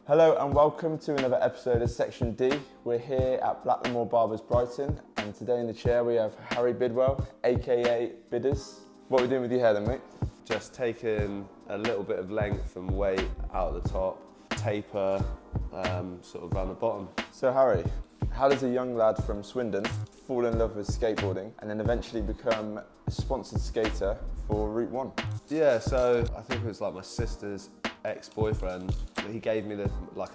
Hello and welcome to another episode of Section D. We're here at Blackmore Barbers Brighton, and today in the chair we have Harry Bidwell, aka Bidders. What are we doing with your hair then, mate? Just taking a little bit of length and weight out of the top, taper sort of around the bottom. So Harry, how does a young lad from Swindon fall in love with skateboarding and then eventually become a sponsored skater for Route 1? Yeah, so I think it was like my sister's ex-boyfriend. He gave me a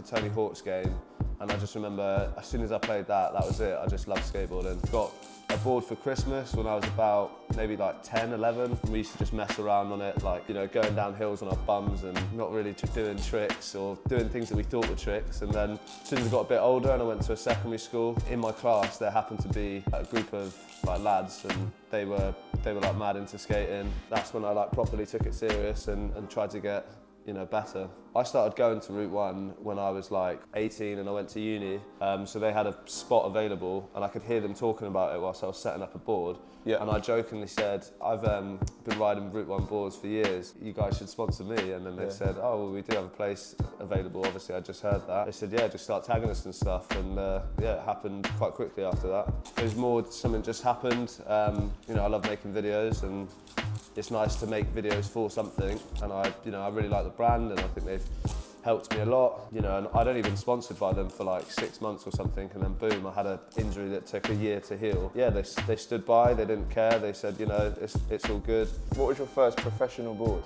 Tony Hawk's game, and I just remember as soon as I played that was it. I just loved skateboarding. Got a board for Christmas when I was about maybe like 10, 11. We used to just mess around on it, going down hills on our bums and not really doing tricks or doing things that we thought were tricks. And then as soon as I got a bit older and I went to a secondary school, in my class there happened to be a group of lads, and they were like mad into skating. That's when I properly took it serious and tried to get better. I started going to Route 1 when I was 18 and I went to uni, so they had a spot available and I could hear them talking about it whilst I was setting up a board. Yeah. And I jokingly said, I've been riding Route 1 boards for years, you guys should sponsor me. And then they said, oh, well, we do have a place available. Obviously I just heard that. They said, yeah, just start tagging us and stuff. And it happened quite quickly after that. It was more something just happened. I love making videos, and it's nice to make videos for something, and I really like the brand, and I think they've helped me a lot, and I'd only been sponsored by them for 6 months or something, and then boom, I had an injury that took a year to heal. Yeah, they stood by, they didn't care, they said, it's all good. What was your first professional board?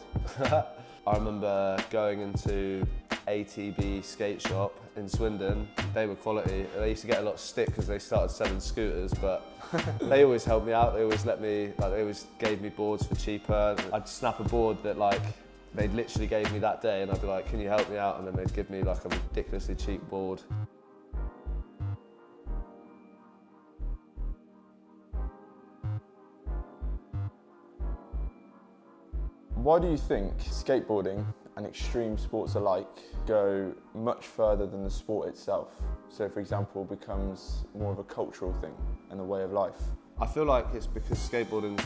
I remember going into ATB skate shop in Swindon. They were quality. They used to get a lot of stick because they started selling scooters, but they always helped me out. They always they always gave me boards for cheaper. I'd snap a board that they'd literally gave me that day, and I'd be like, can you help me out? And then they'd give me a ridiculously cheap board. Why do you think skateboarding and extreme sports alike go much further than the sport itself? So for example, becomes more of a cultural thing and a way of life? I feel like it's because skateboarding's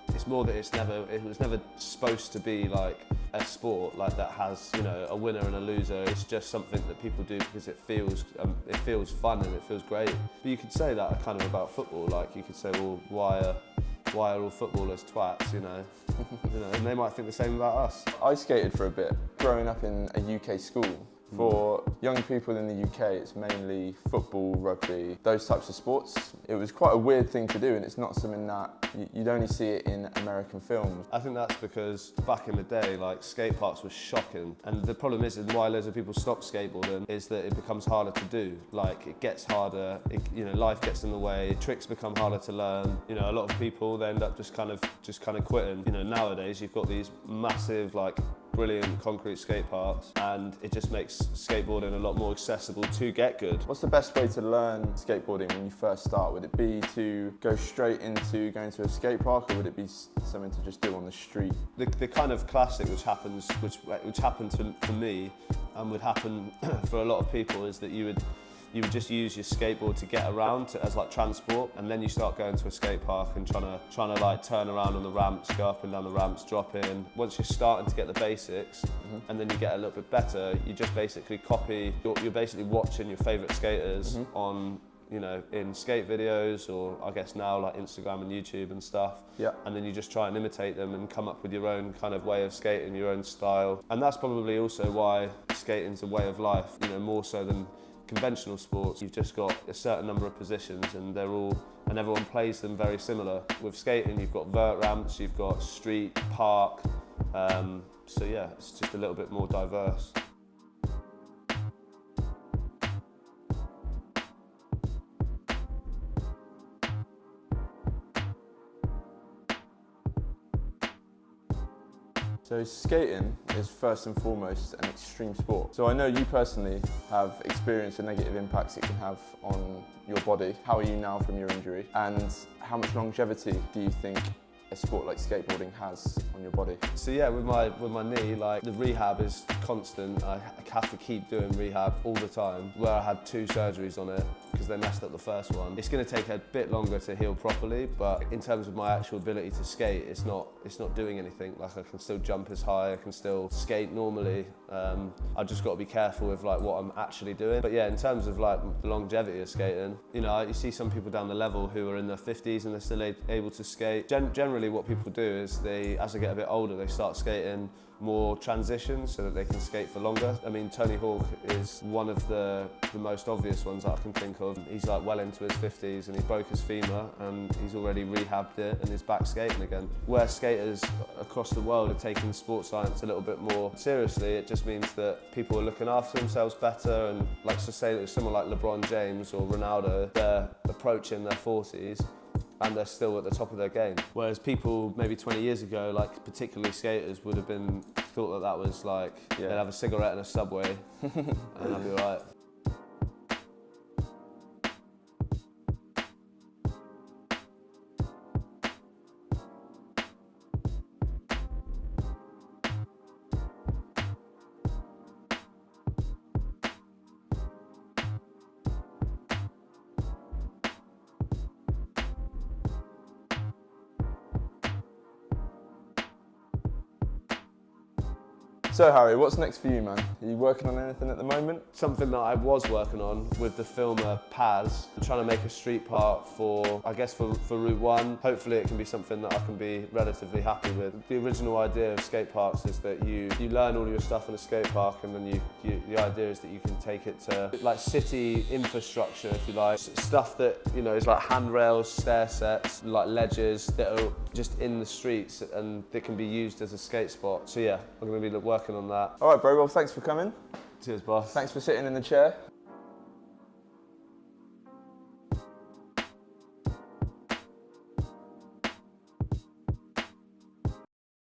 it's more that it was never supposed to be a sport that has a winner and a loser. It's just something that people do because it feels fun and it feels great. But you could say that kind of about football. You could say, well, why are all footballers twats, and they might think the same about us. I skated for a bit, growing up in a UK school. For young people in the UK, it's mainly football, rugby, those types of sports. It was quite a weird thing to do, and it's not something that you'd only see it in American films. I think that's because back in the day, skate parks were shocking. And the problem is, and why loads of people stop skateboarding, is that it becomes harder to do. It gets harder, life gets in the way, tricks become harder to learn. A lot of people, they end up just kind of quitting. Nowadays, you've got these massive, brilliant concrete skate parks, and it just makes skateboarding a lot more accessible to get good. What's the best way to learn skateboarding when you first start? Would it be to go straight into going to a skate park, or would it be something to just do on the street? The kind of classic which happened for me and would happen for a lot of people is that you would just use your skateboard to get around as transport, and then you start going to a skate park and trying to turn around on the ramps, go up and down the ramps, drop in. Once you're starting to get the basics, and then you get a little bit better, you just basically copy. You're basically watching your favourite skaters on in skate videos, or I guess now Instagram and YouTube and stuff. Yeah. And then you just try and imitate them and come up with your own kind of way of skating, your own style. And that's probably also why skating's a way of life, more so than conventional sports. You've just got a certain number of positions, and everyone plays them very similar. With skating, you've got vert ramps, you've got street, park. So yeah, it's just a little bit more diverse. So skating is first and foremost an extreme sport. So I know you personally have experienced the negative impacts it can have on your body. How are you now from your injury? And how much longevity do you think a sport like skateboarding has on your body? So yeah, with my knee, the rehab is constant. I have to keep doing rehab all the time. Where I had 2 surgeries on it, because they messed up the first one. It's going to take a bit longer to heal properly, but in terms of my actual ability to skate, it's not doing anything. Like, I can still jump as high, I can still skate normally. I've just got to be careful with like what I'm actually doing. But yeah, in terms of like the longevity of skating, you know, you see some people down the level who are in their 50s and they're still able to skate. Generally what people do is as they get a bit older, they start skating more transitions so that they can skate for longer. I mean, Tony Hawk is one of the most obvious ones that I can think of. He's like well into his 50s and he broke his femur and he's already rehabbed it and is back skating again. Where skaters across the world are taking sports science a little bit more seriously, it just means that people are looking after themselves better, and like to say that someone like LeBron James or Ronaldo, they're approaching their 40s and they're still at the top of their game. Whereas people maybe 20 years ago, like particularly skaters, would have been thought that was like, they'd have a cigarette in a Subway and that'd be right. So Harry, what's next for you, man? Are you working on anything at the moment? Something that I was working on with the filmer Paz, I'm trying to make a street park for, I guess, for Route 1. Hopefully it can be something that I can be relatively happy with. The original idea of skate parks is that you learn all your stuff in a skate park, and then the idea is that you can take it to like city infrastructure, if you like. Stuff that, you know, is like handrails, stair sets, like ledges that are just in the streets and that can be used as a skate spot. So yeah, I'm going to be working on that. All right, bro, well, thanks for coming. Cheers, boss. Thanks for sitting in the chair.